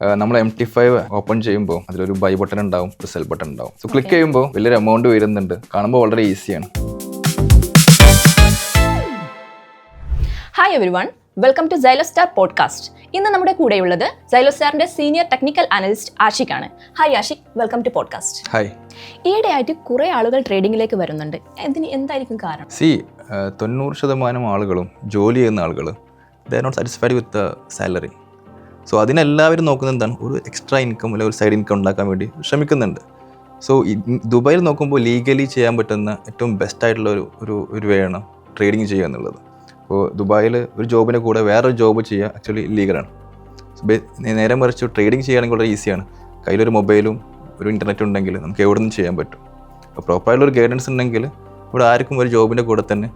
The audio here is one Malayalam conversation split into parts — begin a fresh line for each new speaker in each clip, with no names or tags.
നമ്മൾ MT5 ഓപ്പൺ ചെയ്യുമ്പോൾ അതിലൊരു ബൈ ബട്ടൺ ഉണ്ടാവും, ഒരു സെൽ ബട്ടൺ ഉണ്ടാവും. സോ ക്ലിക്ക് ചെയ്യുമ്പോൾ വലിയൊരു എമൗണ്ട് വരുന്നുണ്ട്. കാണുമ്പോൾ വളരെ ഈസിയാണ്.
Hi everyone, welcome to Xylostar podcast. ഇന്ന് നമ്മുടെ കൂടെയുള്ളത് സൈലോസ്റ്റാറിന്റെ സീനിയർ ടെക്നിക്കൽ അനലിസ്റ്റ് ആഷിഖാണ്. Hi Ashiq, welcome to podcast.
Hi.
ഈയിടെയായിട്ട് കുറേ ആളുകൾ ട്രേഡിംഗിലേക്ക് വരുന്നുണ്ട്. എന്തായിരിക്കും കാരണം?
90% ആളുകളും ജോലി ചെയ്യുന്ന ആളുകൾ they are not satisfied with the salary. So അതിനെല്ലാവരും നോക്കുന്നത് എന്താണ്, ഒരു എക്സ്ട്രാ ഇൻകം അല്ലെങ്കിൽ ഒരു സൈഡ് ഇൻകം ഉണ്ടാക്കാൻ വേണ്ടി ശ്രമിക്കുന്നുണ്ട്. സോ ദുബായിൽ നോക്കുമ്പോൾ ലീഗലി ചെയ്യാൻ പറ്റുന്ന ഏറ്റവും ബെസ്റ്റായിട്ടുള്ള ഒരു വേ ആണ് ട്രേഡിങ് ചെയ്യുക എന്നുള്ളത്. അപ്പോൾ ദുബായിൽ ഒരു ജോബിൻ്റെ കൂടെ വേറൊരു ജോബ് ചെയ്യുക ആക്ച്വലി ലീഗലാണ്. നേരെ മറിച്ച് ട്രേഡിങ് ചെയ്യുകയാണെങ്കിൽ വളരെ ഈസിയാണ്. കയ്യിലൊരു മൊബൈലും ഒരു ഇൻ്റർനെറ്റും ഉണ്ടെങ്കിൽ നമുക്ക് എവിടെ നിന്നും ചെയ്യാൻ പറ്റും. അപ്പോൾ പ്രോപ്പറായിട്ടുള്ളൊരു ഗൈഡൻസ് ഉണ്ടെങ്കിൽ ഇവിടെ ആർക്കും ഒരു ജോബിൻ്റെ കൂടെ തന്നെ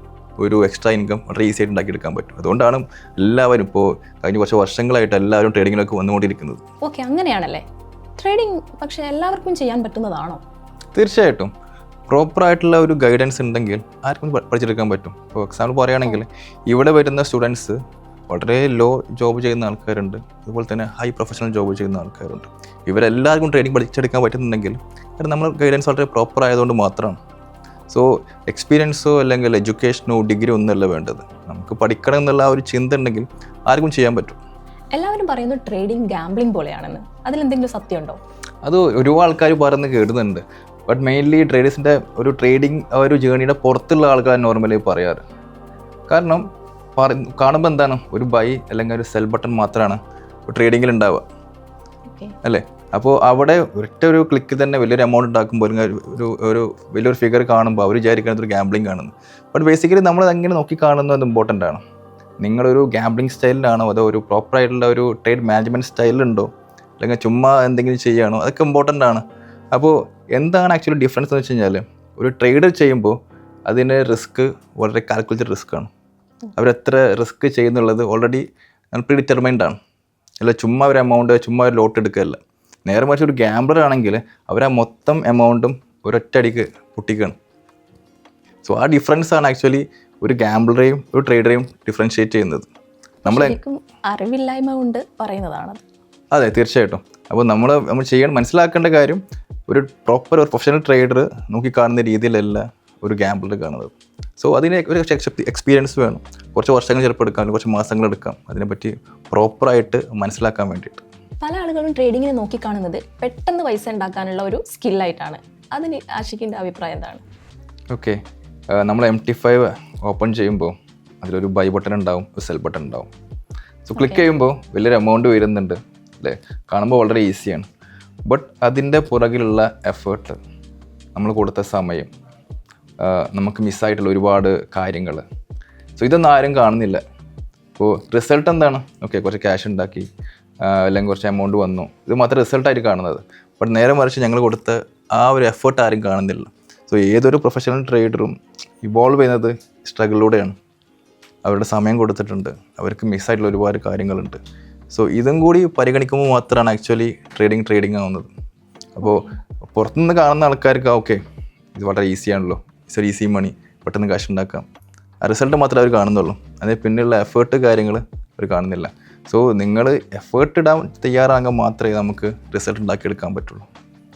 ഒരു എക്സ്ട്രാ ഇൻകം വളരെ ഈസി ആയിട്ട് ഉണ്ടാക്കിയെടുക്കാൻ പറ്റും. അതുകൊണ്ടാണ് എല്ലാവരും ഇപ്പോൾ കഴിഞ്ഞ കുറച്ച് വർഷങ്ങളായിട്ട് എല്ലാവരും ട്രേഡിങ്ങിലേക്ക് വന്നുകൊണ്ടിരിക്കുന്നത്.
ഓക്കെ, അങ്ങനെയാണല്ലേ. ട്രേഡിംഗ് പക്ഷേ എല്ലാവർക്കും ചെയ്യാൻ പറ്റുന്നതാണോ?
തീർച്ചയായിട്ടും പ്രോപ്പറായിട്ടുള്ള ഒരു ഗൈഡൻസ് ഉണ്ടെങ്കിൽ ആർക്കും പഠിച്ചെടുക്കാൻ പറ്റും. ഫോർ എക്സാമ്പിൾ പറയുകയാണെങ്കിൽ ഇവിടെ വരുന്ന സ്റ്റുഡൻസ് വളരെ ലോ ജോബ് ചെയ്യുന്ന ആൾക്കാരുണ്ട്, അതുപോലെ തന്നെ ഹൈ പ്രൊഫഷണൽ ജോബ് ചെയ്യുന്ന ആൾക്കാരുണ്ട്. ഇവരെല്ലാവർക്കും ട്രേഡിംഗ് പഠിച്ചെടുക്കാൻ പറ്റുന്നുണ്ടെങ്കിൽ കാരണം നമ്മൾ ഗൈഡൻസ് വളരെ പ്രോപ്പർ ആയതുകൊണ്ട് മാത്രമാണ്. സോ എക്സ്പീരിയൻസോ അല്ലെങ്കിൽ എഡ്യൂക്കേഷനോ ഡിഗ്രി ഒന്നുമല്ല വേണ്ടത്. നമുക്ക് പഠിക്കണം എന്നുള്ള ഒരു ചിന്ത ഉണ്ടെങ്കിൽ ആർക്കും ചെയ്യാൻ പറ്റും.
എല്ലാവരും പറയുന്നു ട്രേഡിംഗ് ഗാംബ്ലിംഗ് പോലെയാണെന്ന്. അതിലെന്തെങ്കിലും സത്യമുണ്ടോ?
അത് ഒരുപാട് ആൾക്കാർ പറഞ്ഞ് കേടുന്നുണ്ട്. ബട്ട് മെയിൻലി ട്രേഡേഴ്സിൻ്റെ ഒരു ട്രേഡിങ് ഒരു ജേണിയുടെ പുറത്തുള്ള ആൾക്കാർ നോർമലി പറയാറ്. കാരണം കാണുമ്പോൾ എന്താണ്, ഒരു ബൈ അല്ലെങ്കിൽ ഒരു സെൽ ബട്ടൺ മാത്രമാണ് ട്രേഡിങ്ങിൽ ഉണ്ടാവുക അല്ലേ. അപ്പോൾ അവിടെ ഒറ്റ ഒരു ക്ലിക്ക് തന്നെ വലിയൊരു എമൗണ്ട് ഉണ്ടാക്കുമ്പോൾ ഒരു വലിയൊരു ഫിഗർ കാണുമ്പോൾ അവർ വിചാരിക്കുന്നത് ഒരു ഗാംബ്ലിംഗ് ആണെന്ന്. ബട്ട് ബേസിക്കലി നമ്മൾ അതെങ്ങനെ നോക്കി കാണുന്നത് ഇമ്പോർട്ടൻ്റ് ആണ്. നിങ്ങളൊരു ഗാംബ്ലിംഗ് സ്റ്റൈലിലാണോ അതോ ഒരു പ്രോപ്പറായിട്ടുള്ള ഒരു ട്രേഡ് മാനേജ്മെൻറ്റ് സ്റ്റൈലുണ്ടോ അല്ലെങ്കിൽ ചുമ്മാ എന്തെങ്കിലും ചെയ്യുകയാണോ, അതൊക്കെ ഇമ്പോർട്ടൻ്റ് ആണ്. അപ്പോൾ എന്താണ് ആക്ച്വലി ഡിഫറൻസ് എന്ന് വെച്ച് കഴിഞ്ഞാൽ, ഒരു ട്രേഡ് ചെയ്യുമ്പോൾ അതിന് റിസ്ക് വളരെ കാൽക്കുലേറ്റഡ് റിസ്ക് ആണ്. അവരെത്ര റിസ്ക് ചെയ്യുന്നുള്ളത് ഓൾറെഡി പ്രീ ഡിറ്റർമൈൻഡ് ആണ്. അല്ല ചുമ്മാ ഒരു എമൗണ്ട് ചുമ്മാ ഒരു ലോട്ട് എടുക്കുകയല്ല. നേരെ മറിച്ച് ഒരു ഗാംബ്ലർ ആണെങ്കിൽ അവർ ആ മൊത്തം എമൗണ്ടും ഒരൊറ്റടിക്ക് പൊട്ടിക്കുകയാണ്. സോ ആ ഡിഫറൻസ് ആണ് ആക്ച്വലി ഒരു ഗാംബ്ലറെയും ഒരു ട്രേഡറെയും ഡിഫറൻഷിയേറ്റ് ചെയ്യുന്നത്. നമ്മളെ
അറിവില്ലായ്മ കൊണ്ട് പറയുന്നതാണ്.
അതെ, തീർച്ചയായിട്ടും. അപ്പോൾ നമ്മൾ മനസ്സിലാക്കേണ്ട കാര്യം, ഒരു പ്രോപ്പർ ഒരു പ്രൊഫഷണൽ ട്രേഡർ നോക്കിക്കാണുന്ന രീതിയിലല്ല ഒരു ഗാംബ്ലർ കാണുന്നത്. സോ അതിന് ഒരു എക്സ്പീരിയൻസ് വേണം. കുറച്ച് വർഷങ്ങൾ ചിലപ്പോൾ എടുക്കാം, കുറച്ച് മാസങ്ങൾ എടുക്കാം അതിനെപ്പറ്റി പ്രോപ്പറായിട്ട് മനസ്സിലാക്കാൻ വേണ്ടിയിട്ട്.
പല ആളുകളും ട്രേഡിങ്ങിനെ നോക്കിക്കാണുന്നത് പെട്ടെന്ന് പൈസ ഉണ്ടാക്കാനുള്ള ഒരു സ്കില്ലായിട്ടാണ്. അതിന് ആഷിഖിൻ്റെ അഭിപ്രായം എന്താണ്?
ഓക്കെ, നമ്മൾ MT5 ഓപ്പൺ ചെയ്യുമ്പോൾ അതിലൊരു ബൈ ബട്ടൺ ഉണ്ടാവും, ഒരു സെൽ ബട്ടൺ ഉണ്ടാവും. സോ ക്ലിക്ക് ചെയ്യുമ്പോൾ വലിയൊരു എമൗണ്ട് വരുന്നുണ്ട് അല്ലേ. കാണുമ്പോൾ വളരെ ഈസിയാണ്. ബട്ട് അതിൻ്റെ പുറകിലുള്ള എഫേർട്ട്, നമ്മൾ കൊടുത്ത സമയം, നമുക്ക് മിസ്സായിട്ടുള്ള ഒരുപാട് കാര്യങ്ങൾ, സോ ഇതൊന്നും ആരും കാണുന്നില്ല. അപ്പോൾ റിസൾട്ട് എന്താണ്? ഓക്കെ, കുറച്ച് ക്യാഷ് ഉണ്ടാക്കി അല്ലെങ്കിൽ കുറച്ച് എമൗണ്ട് വന്നു, ഇത് മാത്രം റിസൾട്ടായിട്ട് കാണുന്നത്. ബട്ട് നേരെ മറിച്ച് ഞങ്ങൾ കൊടുത്ത ആ ഒരു എഫേർട്ട് ആരും കാണുന്നില്ല. സോ ഏതൊരു പ്രൊഫഷണൽ ട്രേഡറും ഇവോൾവ് ചെയ്യുന്നത് സ്ട്രഗിളിലൂടെയാണ്. അവരുടെ സമയം കൊടുത്തിട്ടുണ്ട്, അവർക്ക് മിസ്സായിട്ടുള്ള ഒരുപാട് കാര്യങ്ങളുണ്ട്. സോ ഇതും കൂടി പരിഗണിക്കുമ്പോൾ മാത്രമാണ് ആക്ച്വലി ട്രേഡിങ് ആവുന്നത്. അപ്പോൾ പുറത്തുനിന്ന് കാണുന്ന ആൾക്കാർക്ക് ഓക്കെ ഇത് വളരെ ഈസിയാണല്ലോ, ഇറ്റ്സ് ഒരു ഈസി മണി, പെട്ടെന്ന് കാശ് ഉണ്ടാക്കാം, ആ റിസൾട്ട് മാത്രമേ അവർ കാണുന്നുള്ളൂ. അതിന് പിന്നെയുള്ള എഫേർട്ട് കാര്യങ്ങൾ അവർ കാണുന്നില്ല. സോ നിങ്ങൾ എഫേർട്ട് ഇടാൻ തയ്യാറാകാൻ മാത്രമേ നമുക്ക് റിസൾട്ട് ഉണ്ടാക്കിയെടുക്കാൻ പറ്റുള്ളൂ.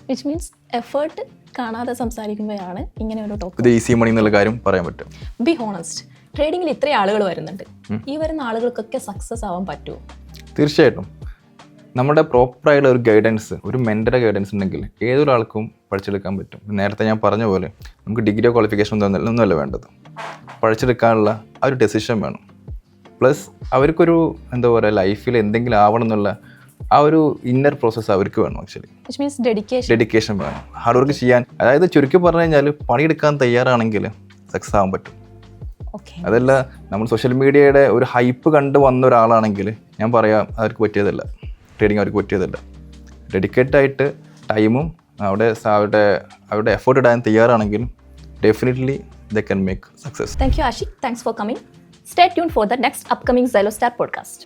വിച്ച് മീൻസ് എഫേർട്ട് കാണാതെ സംസാരിക്കുമ്പോഴാണ് ഇങ്ങനെ ഒരു ടോപ്പിക്
ഇത് ഈസി മണി എന്നുള്ള കാര്യം പറയാൻ പറ്റും.
ബി ഹോണസ്റ്റ്, ട്രേഡിങ്ങിൽ ഇത്രയും ആളുകൾ വരുന്നുണ്ട്, ഈ വരുന്ന ആളുകൾക്കൊക്കെ സക്സസ് ആവാൻ പറ്റുമോ? തീർച്ചയായിട്ടും.
നമ്മുടെ പ്രോപ്പറായിട്ടുള്ള ഒരു ഗൈഡൻസ്, ഒരു മെൻ്റർ ഗൈഡൻസ് ഉണ്ടെങ്കിൽ ഏതൊരാൾക്കും പഠിച്ചെടുക്കാൻ പറ്റും. നേരത്തെ ഞാൻ പറഞ്ഞ പോലെ നമുക്ക് ഡിഗ്രിയോ ക്വാളിഫിക്കേഷൻ ഒന്നുമല്ല വേണ്ടത്. പഠിച്ചെടുക്കാനുള്ള ആ ഒരു ഡെസിഷൻ വേണം. പ്ലസ് അവർക്കൊരു എന്താ പറയുക, ലൈഫിൽ എന്തെങ്കിലും ആവണം എന്നുള്ള ആ ഒരു ഇന്നർ പ്രോസസ്സ് അവർക്ക് വേണം. ആക്ച്വലി ഡെഡിക്കേഷൻ വേണം, ഹാർഡ് വർക്ക് ചെയ്യാൻ. അതായത് ചുരുക്കി പറഞ്ഞു കഴിഞ്ഞാൽ പണിയെടുക്കാൻ തയ്യാറാണെങ്കിൽ സക്സസ് ആവാൻ പറ്റും. അതല്ല നമ്മൾ സോഷ്യൽ മീഡിയയുടെ ഒരു ഹൈപ്പ് കണ്ട് വന്ന ഒരാളാണെങ്കിൽ ഞാൻ പറയാം അവർക്ക് പറ്റിയതല്ല, ട്രേഡിങ് അവർക്ക് പറ്റിയതല്ല. ഡെഡിക്കേറ്റഡ് ആയിട്ട് ടൈമും അവരുടെ എഫേർട്ട് ഇടാൻ തയ്യാറാണെങ്കിൽ definitely they can make success.
Thank you, Ashik. Thanks for coming. Stay tuned for the next upcoming Xylostar podcast.